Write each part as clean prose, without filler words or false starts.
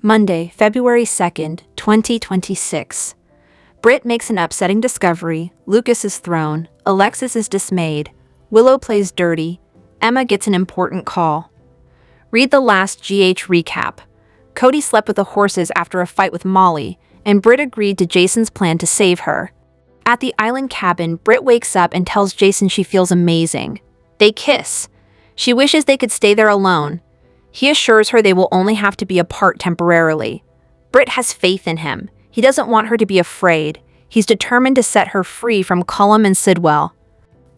Monday, February 2nd, 2026. Britt makes an upsetting discovery, Lucas is thrown, Alexis is dismayed, Willow plays dirty, Emma gets an important call. Read the last GH recap. Cody slept with the horses after a fight with Molly, and Britt agreed to Jason's plan to save her. At the island cabin, Britt wakes up and tells Jason she feels amazing. They kiss. She wishes they could stay there alone. He assures her they will only have to be apart temporarily. Britt has faith in him. He doesn't want her to be afraid. He's determined to set her free from Cullum and Sidwell.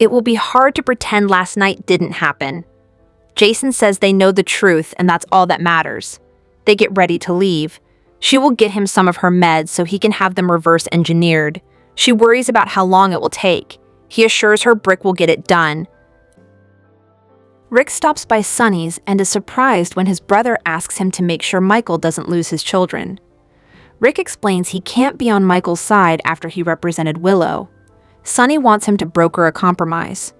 It will be hard to pretend last night didn't happen. Jason says they know the truth and that's all that matters. They get ready to leave. She will get him some of her meds so he can have them reverse engineered. She worries about how long it will take. He assures her Brick will get it done. Rick stops by Sunny's and is surprised when his brother asks him to make sure Michael doesn't lose his children. Rick explains he can't be on Michael's side after he represented Willow. Sunny wants him to broker a compromise.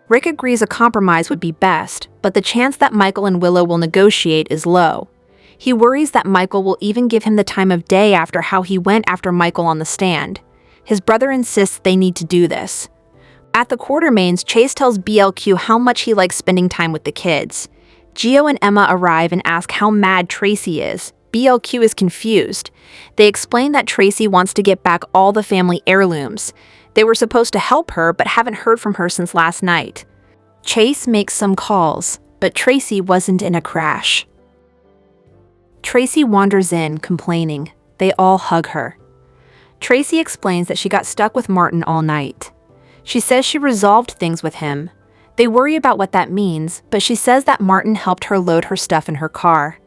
Rick agrees a compromise would be best, but the chance that Michael and Willow will negotiate is low. He worries that Michael will even give him the time of day after how he went after Michael on the stand. His brother insists they need to do this. At the Quartermains, Chase tells BLQ how much he likes spending time with the kids. Gio and Emma arrive and ask how mad Tracy is. BLQ is confused. They explain that Tracy wants to get back all the family heirlooms. They were supposed to help her, but haven't heard from her since last night. Chase makes some calls, but Tracy wasn't in a crash. Tracy wanders in, complaining. They all hug her. Tracy explains that she got stuck with Martin all night. She says she resolved things with him. They worry about what that means, but she says that Martin helped her load her stuff in her car.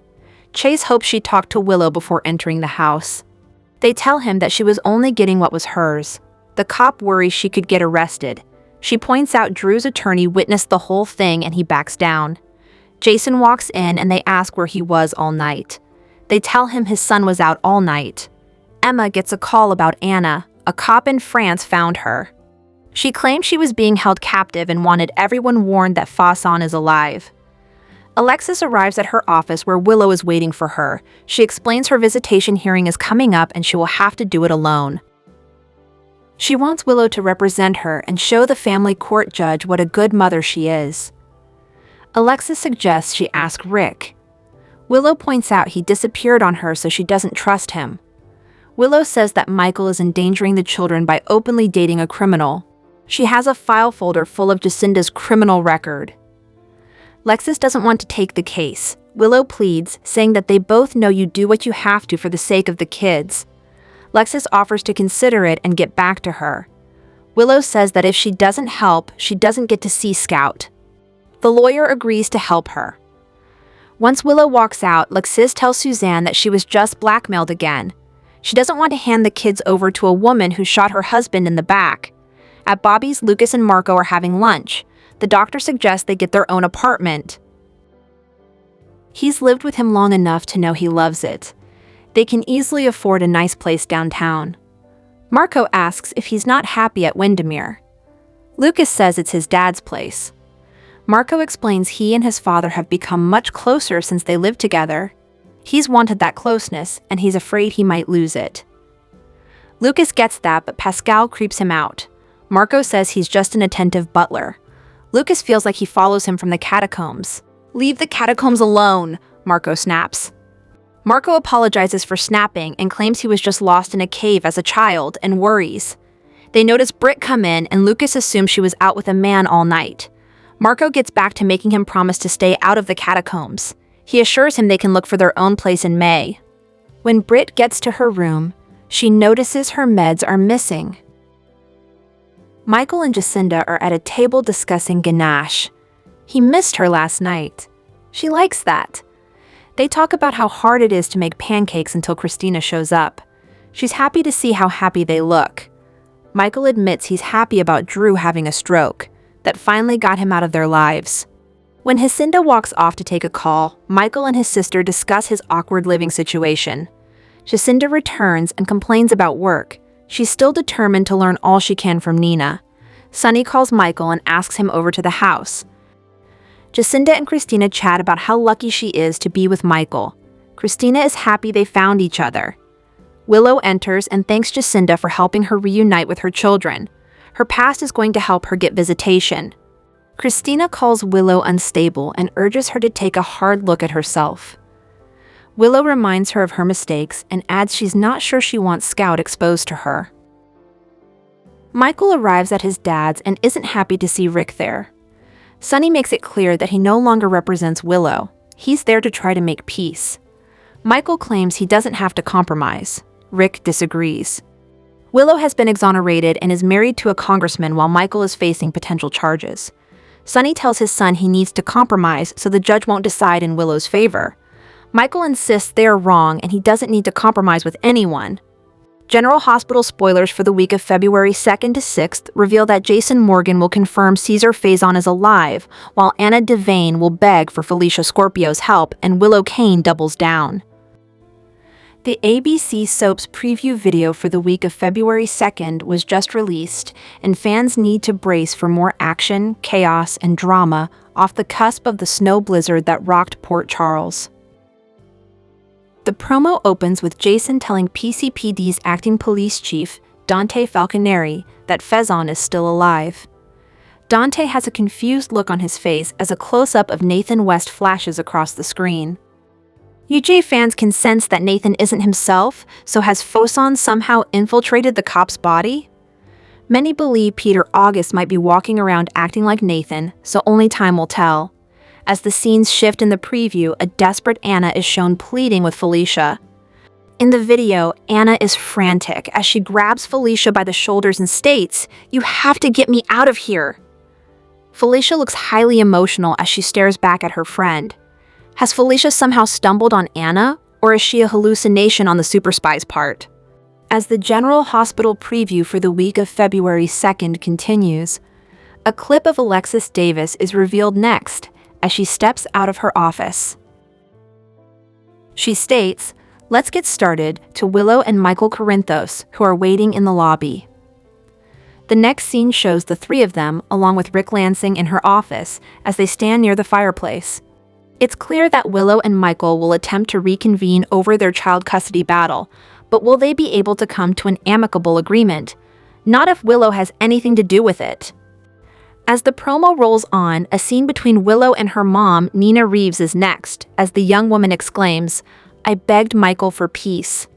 Chase hopes she talked to Willow before entering the house. They tell him that she was only getting what was hers. The cop worries she could get arrested. She points out Drew's attorney witnessed the whole thing and he backs down. Jason walks in and they ask where he was all night. They tell him his son was out all night. Emma gets a call about Anna. A cop in France found her. She claimed she was being held captive and wanted everyone warned that Faison is alive. Alexis arrives at her office where Willow is waiting for her. She explains her visitation hearing is coming up and she will have to do it alone. She wants Willow to represent her and show the family court judge what a good mother she is. Alexis suggests she ask Rick. Willow points out he disappeared on her so she doesn't trust him. Willow says that Michael is endangering the children by openly dating a criminal. She has a file folder full of Jacinda's criminal record. Lexis doesn't want to take the case. Willow pleads, saying that they both know you do what you have to for the sake of the kids. Lexis offers to consider it and get back to her. Willow says that if she doesn't help, she doesn't get to see Scout. The lawyer agrees to help her. Once Willow walks out, Lexis tells Suzanne that she was just blackmailed again. She doesn't want to hand the kids over to a woman who shot her husband in the back. At Bobby's, Lucas and Marco are having lunch. The doctor suggests they get their own apartment. He's lived with him long enough to know he loves it. They can easily afford a nice place downtown. Marco asks if he's not happy at Windermere. Lucas says it's his dad's place. Marco explains he and his father have become much closer since they lived together. He's wanted that closeness, and he's afraid he might lose it. Lucas gets that, but Pascal creeps him out. Marco says he's just an attentive butler. Lucas feels like he follows him from the catacombs. "Leave the catacombs alone," Marco snaps. Marco apologizes for snapping and claims he was just lost in a cave as a child and worries. They notice Britt come in and Lucas assumes she was out with a man all night. Marco gets back to making him promise to stay out of the catacombs. He assures him they can look for their own place in May. When Britt gets to her room, she notices her meds are missing. Michael and Jacinda are at a table discussing Ganache. He missed her last night. She likes that. They talk about how hard it is to make pancakes until Christina shows up. She's happy to see how happy they look. Michael admits he's happy about Drew having a stroke. That finally got him out of their lives. When Jacinda walks off to take a call, Michael and his sister discuss his awkward living situation. Jacinda returns and complains about work. She's still determined to learn all she can from Nina. Sunny calls Michael and asks him over to the house. Jacinda and Christina chat about how lucky she is to be with Michael. Christina is happy they found each other. Willow enters and thanks Jacinda for helping her reunite with her children. Her past is going to help her get visitation. Christina calls Willow unstable and urges her to take a hard look at herself. Willow reminds her of her mistakes and adds she's not sure she wants Scout exposed to her. Michael arrives at his dad's and isn't happy to see Rick there. Sonny makes it clear that he no longer represents Willow. He's there to try to make peace. Michael claims he doesn't have to compromise. Rick disagrees. Willow has been exonerated and is married to a congressman while Michael is facing potential charges. Sonny tells his son he needs to compromise so the judge won't decide in Willow's favor. Michael insists they are wrong and he doesn't need to compromise with anyone. General Hospital spoilers for the week of February 2nd to 6th reveal that Jason Morgan will confirm Caesar Faison is alive, while Anna Devane will beg for Felicia Scorpio's help and Willow Kane doubles down. The ABC soap's preview video for the week of February 2nd was just released, and fans need to brace for more action, chaos, and drama off the cusp of the snow blizzard that rocked Port Charles. The promo opens with Jason telling PCPD's acting police chief, Dante Falconeri, that Faison is still alive. Dante has a confused look on his face as a close-up of Nathan West flashes across the screen. UJ fans can sense that Nathan isn't himself, so has Faison somehow infiltrated the cop's body? Many believe Peter August might be walking around acting like Nathan, so only time will tell. As the scenes shift in the preview, a desperate Anna is shown pleading with Felicia. In the video, Anna is frantic as she grabs Felicia by the shoulders and states, "You have to get me out of here." Felicia looks highly emotional as she stares back at her friend. Has Felicia somehow stumbled on Anna, or is she a hallucination on the super spy's part? As the General Hospital preview for the week of February 2nd continues, a clip of Alexis Davis is revealed next as she steps out of her office. She states, "Let's get started," to Willow and Michael Corinthos, who are waiting in the lobby. The next scene shows the three of them, along with Rick Lansing in her office, as they stand near the fireplace. It's clear that Willow and Michael will attempt to reconvene over their child custody battle, but will they be able to come to an amicable agreement? Not if Willow has anything to do with it. As the promo rolls on, a scene between Willow and her mom, Nina Reeves, is next, as the young woman exclaims, "I begged Michael for peace."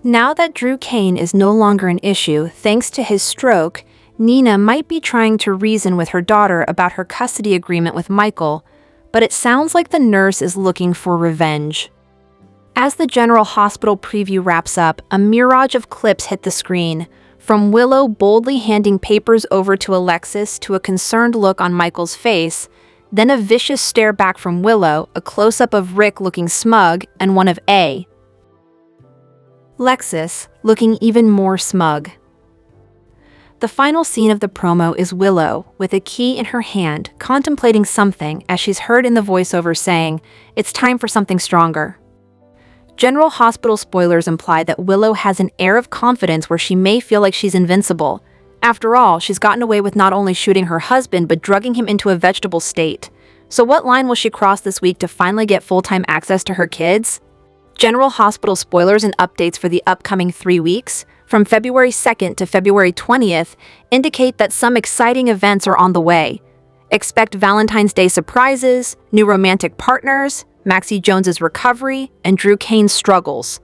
Now that Drew Kane is no longer an issue thanks to his stroke, Nina might be trying to reason with her daughter about her custody agreement with Michael, but it sounds like the nurse is looking for revenge. As the General Hospital preview wraps up, a mirage of clips hit the screen, from Willow boldly handing papers over to Alexis to a concerned look on Michael's face, then a vicious stare back from Willow, a close-up of Rick looking smug, and one of Alexis looking even more smug. The final scene of the promo is Willow, with a key in her hand, contemplating something as she's heard in the voiceover saying, "It's time for something stronger." General Hospital spoilers imply that Willow has an air of confidence where she may feel like she's invincible. After all, she's gotten away with not only shooting her husband but drugging him into a vegetable state. So what line will she cross this week to finally get full-time access to her kids? General Hospital spoilers and updates for the upcoming 3 weeks, from February 2nd to February 20th, indicate that some exciting events are on the way. Expect Valentine's Day surprises, new romantic partners, Maxie Jones's recovery, and Drew Kane's struggles.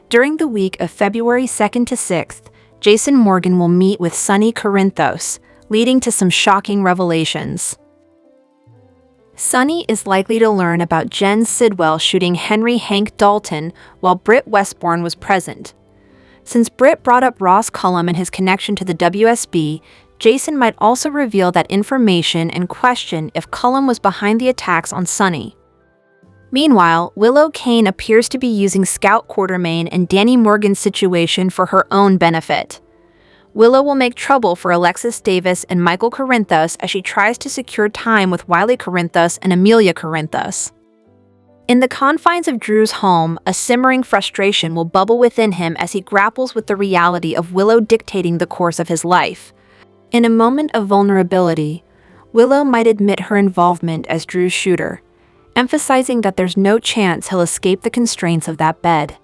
During the week of February 2nd to 6th, Jason Morgan will meet with Sonny Corinthos, leading to some shocking revelations. Sonny is likely to learn about Jen Sidwell shooting Henry Hank Dalton while Britt Westbourne was present. Since Britt brought up Ross Cullum and his connection to the WSB, Jason might also reveal that information and question if Cullum was behind the attacks on Sonny. Meanwhile, Willow Kane appears to be using Scout Quartermain and Danny Morgan's situation for her own benefit. Willow will make trouble for Alexis Davis and Michael Corinthos as she tries to secure time with Wiley Corinthos and Amelia Corinthos. In the confines of Drew's home, a simmering frustration will bubble within him as he grapples with the reality of Willow dictating the course of his life. In a moment of vulnerability, Willow might admit her involvement as Drew's shooter, emphasizing that there's no chance he'll escape the constraints of that bed.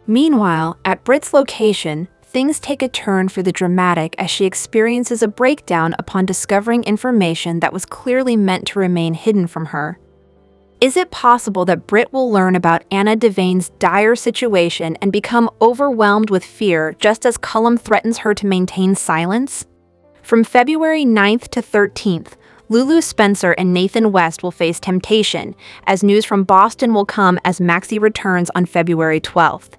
Meanwhile, at Britt's location, things take a turn for the dramatic as she experiences a breakdown upon discovering information that was clearly meant to remain hidden from her. Is it possible that Britt will learn about Anna Devane's dire situation and become overwhelmed with fear just as Cullum threatens her to maintain silence? From February 9th to 13th, Lulu Spencer and Nathan West will face temptation, as news from Boston will come as Maxie returns on February 12th.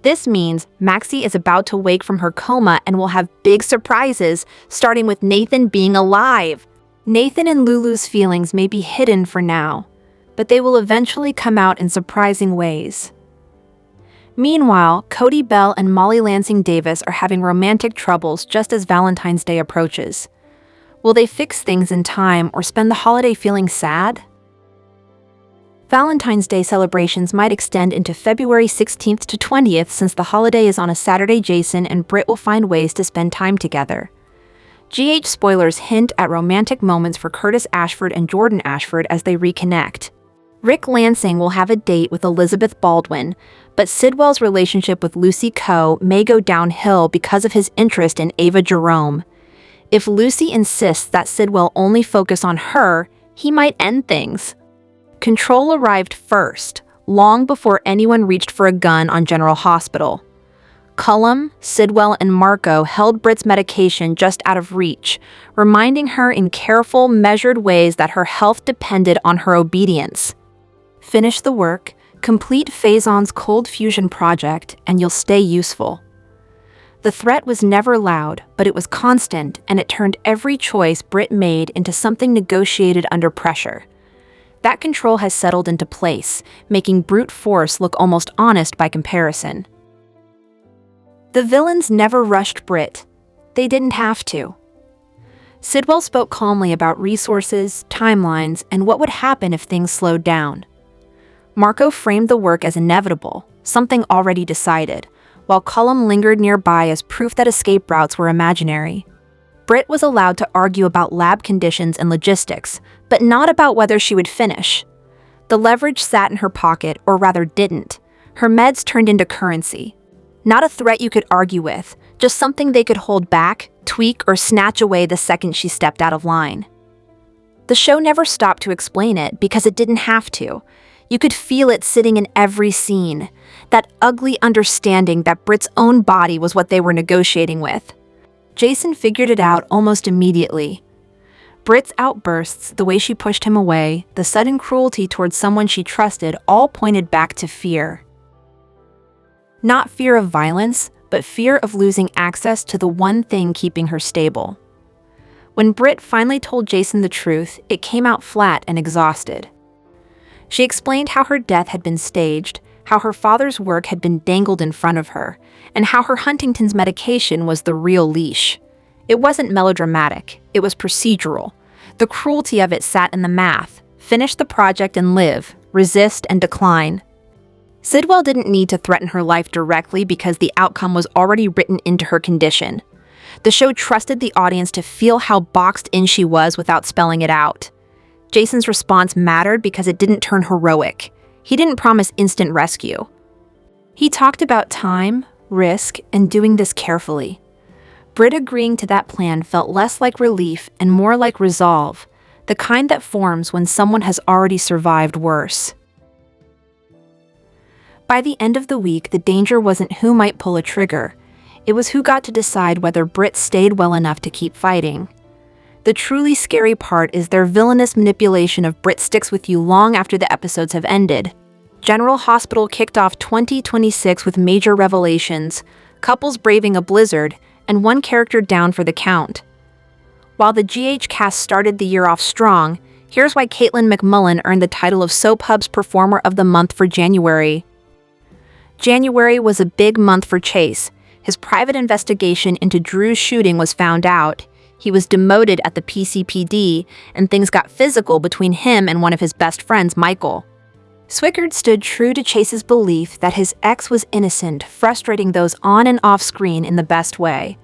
This means Maxie is about to wake from her coma and will have big surprises, starting with Nathan being alive. Nathan and Lulu's feelings may be hidden for now, but they will eventually come out in surprising ways. Meanwhile, Cody Bell and Molly Lansing Davis are having romantic troubles just as Valentine's Day approaches. Will they fix things in time or spend the holiday feeling sad? Valentine's Day celebrations might extend into February 16th to 20th since the holiday is on a Saturday. Jason and Britt will find ways to spend time together. GH spoilers hint at romantic moments for Curtis Ashford and Jordan Ashford as they reconnect. Rick Lansing will have a date with Elizabeth Baldwin, but Sidwell's relationship with Lucy Coe may go downhill because of his interest in Ava Jerome. If Lucy insists that Sidwell only focus on her, he might end things. Control arrived first, long before anyone reached for a gun on General Hospital. Cullum, Sidwell, and Marco held Britt's medication just out of reach, reminding her in careful, measured ways that her health depended on her obedience. Finish the work, complete Phazon's cold fusion project, and you'll stay useful. The threat was never loud, but it was constant, and it turned every choice Britt made into something negotiated under pressure. That control has settled into place, making brute force look almost honest by comparison. The villains never rushed Britt. They didn't have to. Sidwell spoke calmly about resources, timelines, and what would happen if things slowed down. Marco framed the work as inevitable, something already decided, while Cullum lingered nearby as proof that escape routes were imaginary. Britt was allowed to argue about lab conditions and logistics, but not about whether she would finish. The leverage sat in her pocket, or rather didn't. Her meds turned into currency. Not a threat you could argue with, just something they could hold back, tweak, or snatch away the second she stepped out of line. The show never stopped to explain it because it didn't have to. You could feel it sitting in every scene, that ugly understanding that Britt's own body was what they were negotiating with. Jason figured it out almost immediately. Britt's outbursts, the way she pushed him away, the sudden cruelty towards someone she trusted all pointed back to fear. Not fear of violence, but fear of losing access to the one thing keeping her stable. When Britt finally told Jason the truth, it came out flat and exhausted. She explained how her death had been staged, how her father's work had been dangled in front of her, and how her Huntington's medication was the real leash. It wasn't melodramatic, it was procedural. The cruelty of it sat in the math: finish the project and live, resist and decline. Sidwell didn't need to threaten her life directly because the outcome was already written into her condition. The show trusted the audience to feel how boxed in she was without spelling it out. Jason's response mattered because it didn't turn heroic. He didn't promise instant rescue. He talked about time, risk, and doing this carefully. Britt agreeing to that plan felt less like relief and more like resolve, the kind that forms when someone has already survived worse. By the end of the week, the danger wasn't who might pull a trigger. It was who got to decide whether Britt stayed well enough to keep fighting. The truly scary part is their villainous manipulation of Britt sticks with you long after the episodes have ended. General Hospital kicked off 2026 with major revelations, couples braving a blizzard, and one character down for the count. While the GH cast started the year off strong, here's why Caitlin McMullen earned the title of Soap Hub's Performer of the Month for January. January was a big month for Chase. His private investigation into Drew's shooting was found out. He was demoted at the PCPD, and things got physical between him and one of his best friends, Michael. Swickard stood true to Chase's belief that his ex was innocent, frustrating those on and off screen in the best way.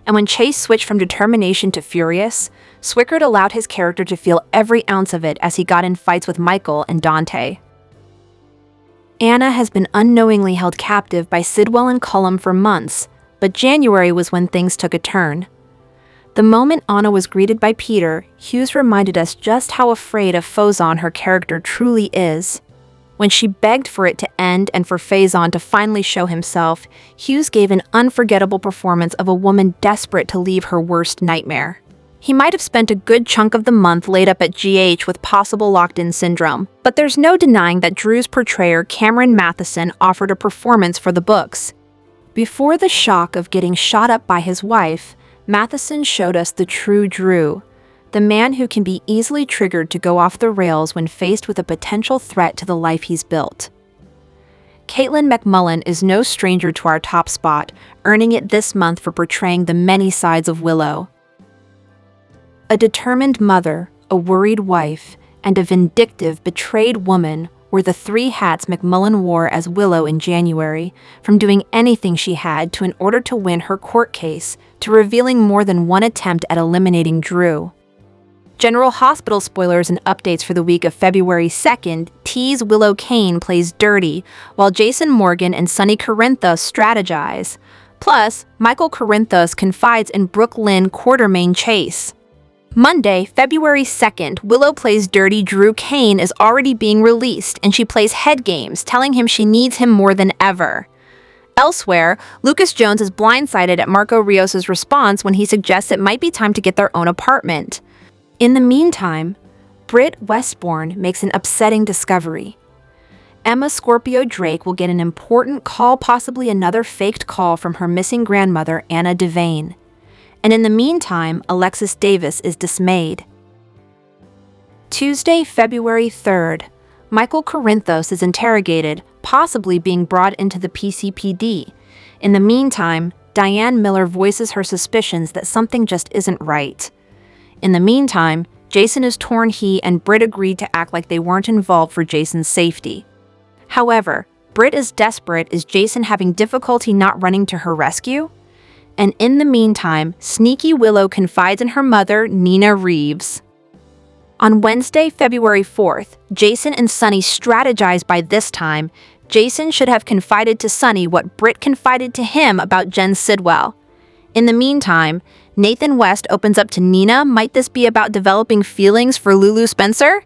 And when Chase switched from determination to furious, Swickard allowed his character to feel every ounce of it as he got in fights with Michael and Dante. Anna has been unknowingly held captive by Sidwell and Cullum for months, but January was when things took a turn. The moment Anna was greeted by Peter, Hughes reminded us just how afraid of Faison her character truly is. When she begged for it to end and for Faison to finally show himself, Hughes gave an unforgettable performance of a woman desperate to leave her worst nightmare. He might have spent a good chunk of the month laid up at GH with possible locked-in syndrome, but there's no denying that Drew's portrayer, Cameron Matheson, offered a performance for the books. Before the shock of getting shot up by his wife, Matheson showed us the true Drew, the man who can be easily triggered to go off the rails when faced with a potential threat to the life he's built. Caitlin McMullen is no stranger to our top spot, earning it this month for portraying the many sides of Willow. A determined mother, a worried wife, and a vindictive, betrayed woman were the three hats McMullen wore as Willow in January, from doing anything she had to in order to win her court case, to revealing more than one attempt at eliminating Drew. General Hospital spoilers and updates for the week of February 2nd tease Willow Kane plays dirty, while Jason Morgan and Sonny Corinthos strategize. Plus, Michael Corinthos confides in Brooke Lynn Quartermain Chase. Monday, February 2nd, Willow Plays Dirty Drew Kane is already being released, and she plays head games, telling him she needs him more than ever. Elsewhere, Lucas Jones is blindsided at Marco Rios' response when he suggests it might be time to get their own apartment. In the meantime, Britt Westbourne makes an upsetting discovery. Emma Scorpio Drake will get an important call, possibly another faked call from her missing grandmother, Anna Devane. And in the meantime, Alexis Davis is dismayed. Tuesday, February 3rd, Michael Corinthos is interrogated, possibly being brought into the PCPD. In the meantime, Diane Miller voices her suspicions that something just isn't right. In the meantime, Jason is torn. He and Britt agreed to act like they weren't involved for Jason's safety. However, Britt is desperate. Is Jason having difficulty not running to her rescue? And in the meantime, sneaky Willow confides in her mother, Nina Reeves. On Wednesday, February 4th, Jason and Sonny strategize. By this time, Jason should have confided to Sonny what Britt confided to him about Jen Sidwell. In the meantime, Nathan West opens up to Nina. Might this be about developing feelings for Lulu Spencer?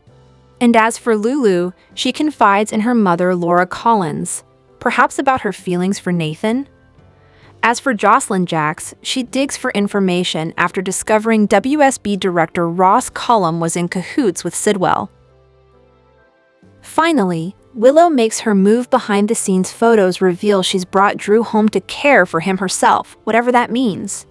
And as for Lulu, she confides in her mother, Laura Collins, perhaps about her feelings for Nathan. As for Jocelyn Jacks, she digs for information after discovering WSB director Ross Cullum was in cahoots with Sidwell. Finally, Willow makes her move. Behind-the-scenes photos reveal she's brought Drew home to care for him herself, whatever that means.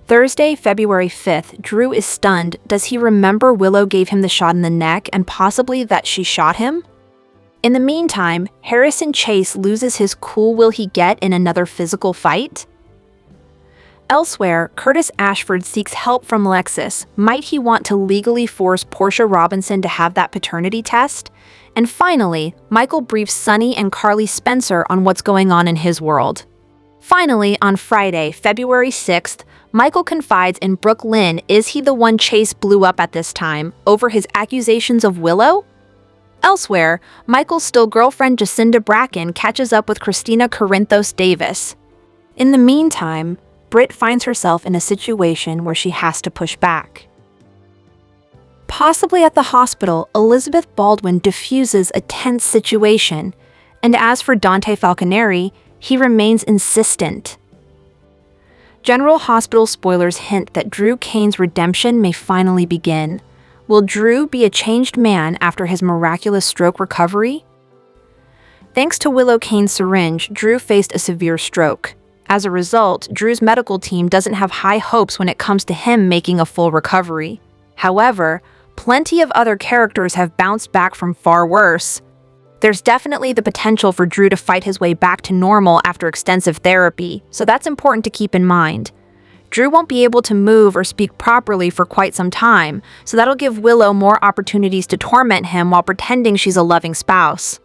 Thursday, February 5th, Drew is stunned. Does he remember Willow gave him the shot in the neck and possibly that she shot him? In the meantime, Harrison Chase loses his cool. Will he get in another physical fight? Elsewhere, Curtis Ashford seeks help from Lexus. Might he want to legally force Portia Robinson to have that paternity test? And finally, Michael briefs Sonny and Carly Spencer on what's going on in his world. Finally, on Friday, February 6th, Michael confides in Brooke Lynn. Is he the one Chase blew up at this time over his accusations of Willow? Elsewhere, Michael's still girlfriend Jacinda Bracken catches up with Christina Corinthos Davis. In the meantime, Britt finds herself in a situation where she has to push back. Possibly at the hospital, Elizabeth Baldwin diffuses a tense situation, and as for Dante Falconeri, he remains insistent. General Hospital spoilers hint that Drew Kane's redemption may finally begin. Will Drew be a changed man after his miraculous stroke recovery? Thanks to Willow Kane's syringe, Drew faced a severe stroke. As a result, Drew's medical team doesn't have high hopes when it comes to him making a full recovery. However, plenty of other characters have bounced back from far worse. There's definitely the potential for Drew to fight his way back to normal after extensive therapy, so that's important to keep in mind. Drew won't be able to move or speak properly for quite some time, so that'll give Willow more opportunities to torment him while pretending she's a loving spouse.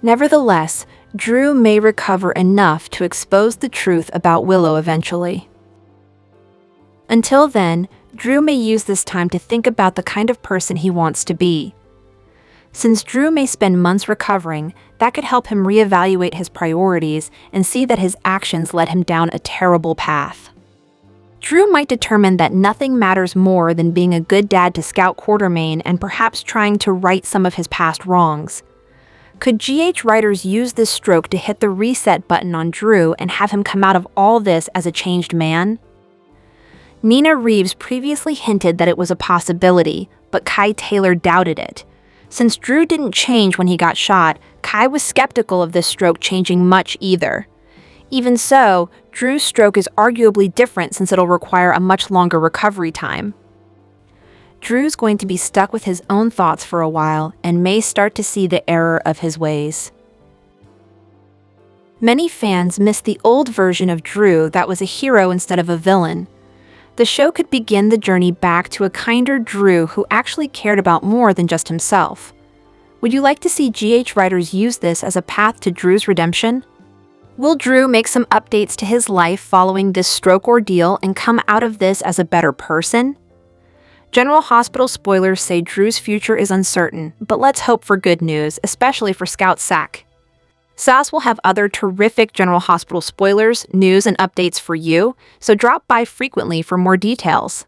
Nevertheless, Drew may recover enough to expose the truth about Willow eventually. Until then, Drew may use this time to think about the kind of person he wants to be. Since Drew may spend months recovering, that could help him reevaluate his priorities and see that his actions led him down a terrible path. Drew might determine that nothing matters more than being a good dad to Scout Quartermaine and perhaps trying to right some of his past wrongs. Could GH writers use this stroke to hit the reset button on Drew and have him come out of all this as a changed man? Nina Reeves previously hinted that it was a possibility, but Kai Taylor doubted it. Since Drew didn't change when he got shot, Kai was skeptical of this stroke changing much either. Even so, Drew's stroke is arguably different since it'll require a much longer recovery time. Drew's going to be stuck with his own thoughts for a while and may start to see the error of his ways. Many fans miss the old version of Drew that was a hero instead of a villain. The show could begin the journey back to a kinder Drew who actually cared about more than just himself. Would you like to see GH writers use this as a path to Drew's redemption? Will Drew make some updates to his life following this stroke ordeal and come out of this as a better person? General Hospital spoilers say Drew's future is uncertain, but let's hope for good news, especially for Scout Sack. SAS will have other terrific General Hospital spoilers, news, and updates for you, so drop by frequently for more details.